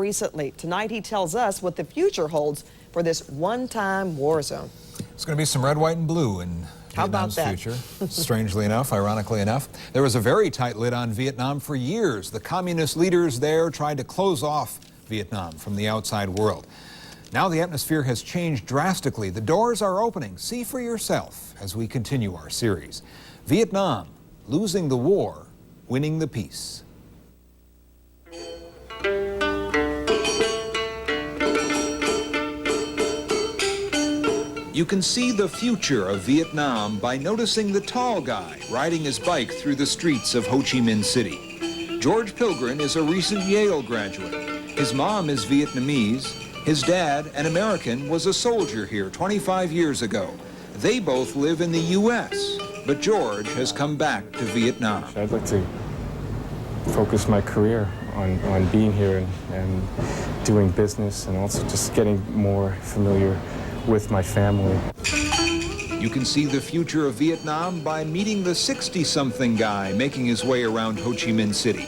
recently. Tonight he tells us what the future holds for this one-time war zone. It's going to be some red, white, and blue in Vietnam's future. Strangely enough, ironically enough. There was a very tight lid on Vietnam for years. The communist leaders there tried to close off Vietnam from the outside world. Now the atmosphere has changed drastically. The doors are opening. See for yourself as we continue our series. Vietnam, losing the war, winning the peace. You can see the future of Vietnam by noticing the tall guy riding his bike through the streets of Ho Chi Minh City. George Pilgrim is a recent Yale graduate. His mom is Vietnamese. His dad, an American, was a soldier here 25 years ago. They both live in the U.S., but George has come back to Vietnam. I'd like to focus my career on being here and doing business, and also just getting more familiar with my family. You can see the future of Vietnam by meeting the 60-something guy making his way around Ho Chi Minh City.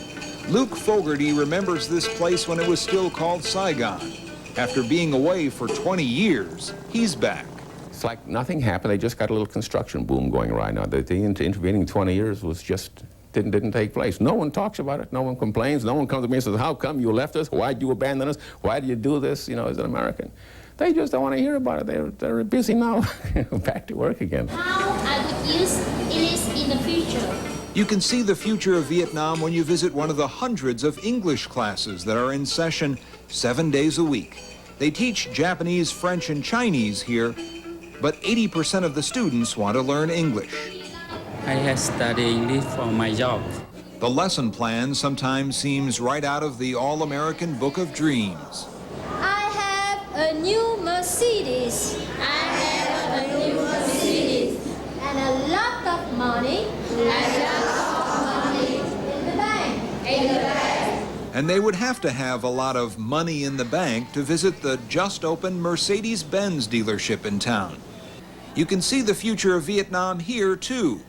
Luke Fogarty remembers this place when it was still called Saigon. After being away for 20 years, he's back. It's like nothing happened. They just got a little construction boom going right now. The intervening 20 years was just didn't take place. No one talks about it. No one complains. No one comes to me and says, how come you left us? Why did you abandon us? Why did you do this, as an American? They just don't want to hear about it. They're busy now. Back to work again. How I would use it in the future. You can see the future of Vietnam when you visit one of the hundreds of English classes that are in session 7 days a week. They teach Japanese, French, and Chinese here, but 80% of the students want to learn English. I have studied English for my job. The lesson plan sometimes seems right out of the all-American Book of Dreams. I have a new Mercedes. I have a new Mercedes. And a lot of money. In the bank. And they would have to have a lot of money in the bank to visit the just-opened Mercedes-Benz dealership in town. You can see the future of Vietnam here, too,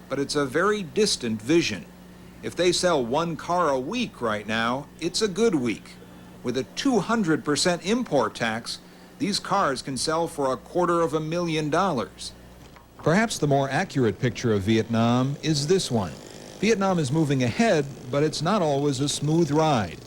but it's a very distant vision. If they sell one car a week right now, it's a good week. With a 200% import tax, these cars can sell for $250,000. Perhaps the more accurate picture of Vietnam is this one. Vietnam is moving ahead, but it's not always a smooth ride.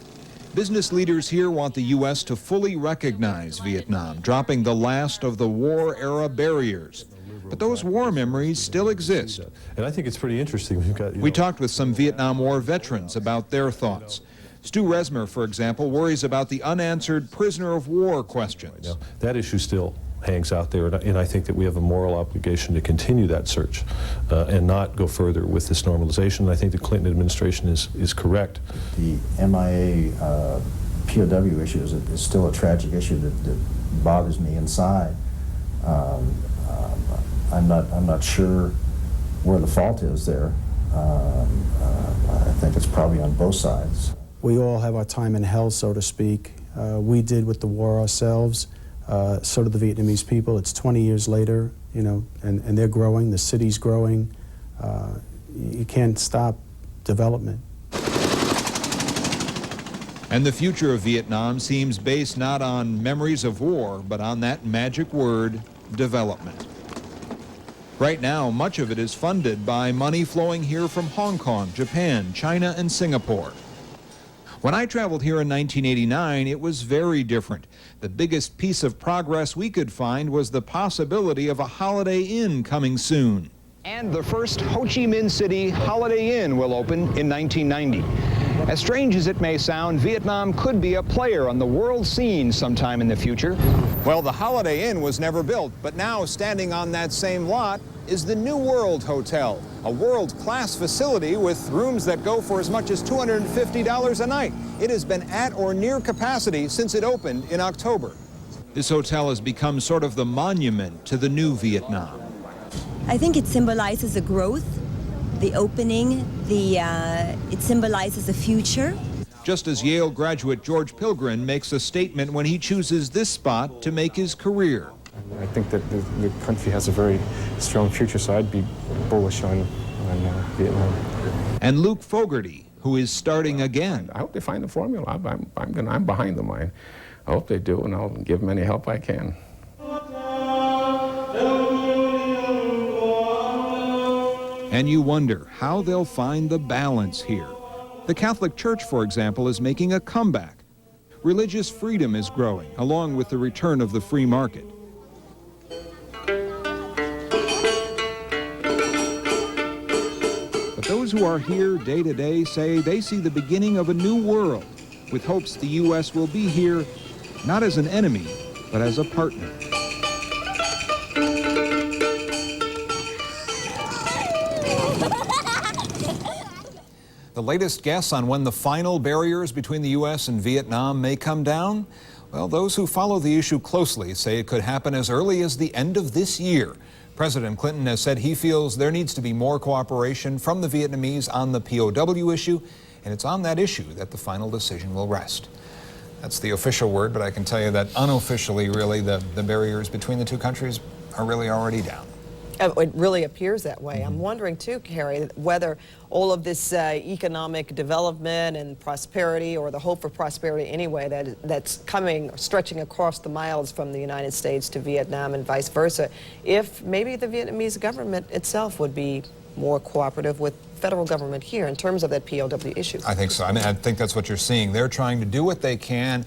Business leaders here want the U.S. to fully recognize Vietnam, dropping the last of the war-era barriers. But those war memories still exist. And I think it's pretty interesting. We talked with some Vietnam War veterans about their thoughts. Stu Resmer, for example, worries about the unanswered prisoner of war questions. That issue still hangs out there, and I think that we have a moral obligation to continue that search and not go further with this normalization. I think the Clinton administration is correct. The MIA POW issue is still a tragic issue that bothers me inside. I'm not sure where the fault is there. I think it's probably on both sides. We all have our time in hell, so to speak. We did with the war ourselves. So did the Vietnamese people. It's 20 years later, and they're growing. The city's growing. You can't stop development. And the future of Vietnam seems based not on memories of war, but on that magic word, development. Right now, much of it is funded by money flowing here from Hong Kong, Japan, China, and Singapore. When I traveled here in 1989, it was very different. The biggest piece of progress we could find was the possibility of a Holiday Inn coming soon. And the first Ho Chi Minh City Holiday Inn will open in 1990. As strange as it may sound, Vietnam could be a player on the world scene sometime in the future. Well, the Holiday Inn was never built, but now standing on that same lot is the New World Hotel, a world-class facility with rooms that go for as much as $250 a night. It has been at or near capacity since it opened in October. This hotel has become sort of the monument to the new Vietnam. I think it symbolizes the growth, the opening, it symbolizes the future. Just as Yale graduate George Pilgrim makes a statement when he chooses this spot to make his career. I think that the country has a very strong future, so I'd be bullish on Vietnam. And Luke Fogarty, who is starting again. I hope they find the formula. I'm behind the mine. I hope they do, and I'll give them any help I can. And you wonder how they'll find the balance here. The Catholic Church, for example, is making a comeback. Religious freedom is growing, along with the return of the free market. But those who are here day to day say they see the beginning of a new world, with hopes the U.S. will be here not as an enemy, but as a partner. The latest guess on when the final barriers between the U.S. and Vietnam may come down? Well, those who follow the issue closely say it could happen as early as the end of this year. President Clinton has said he feels there needs to be more cooperation from the Vietnamese on the POW issue, and it's on that issue that the final decision will rest. That's the official word, but I can tell you that unofficially, really, the barriers between the two countries are really already down. It really appears that way. I'm wondering too, Cary, whether all of this economic development and prosperity, or the hope for prosperity anyway, that's coming, stretching across the miles from the United States to Vietnam and vice versa, if maybe the Vietnamese government itself would be more cooperative with federal government here in terms of that POW issue. I think so. I mean, I think that's what you're seeing. They're trying to do what they can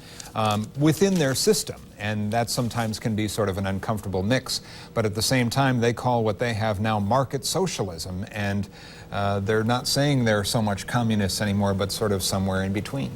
within their system, and that sometimes can be sort of an uncomfortable mix. But at the same time, they call what they have now market socialism, and they're not saying they're so much communists anymore, but sort of somewhere in between.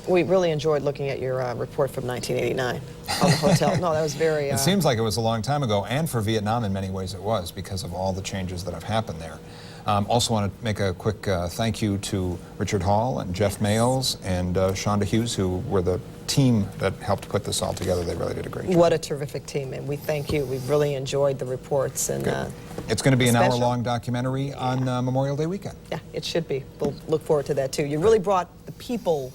We really enjoyed looking at your report from 1989 on the hotel. No, that was very... It seems like it was a long time ago, and for Vietnam in many ways it was, because of all the changes that have happened there. Also want to make a quick thank you to Richard Hall and Jeff Mayles and Shonda Hughes, who were the team that helped put this all together. They really did a great job. What a terrific team, and we thank you. We really enjoyed the reports. And it's going to be an hour-long documentary on Memorial Day weekend. Yeah, it should be. We'll look forward to that, too. You really brought the people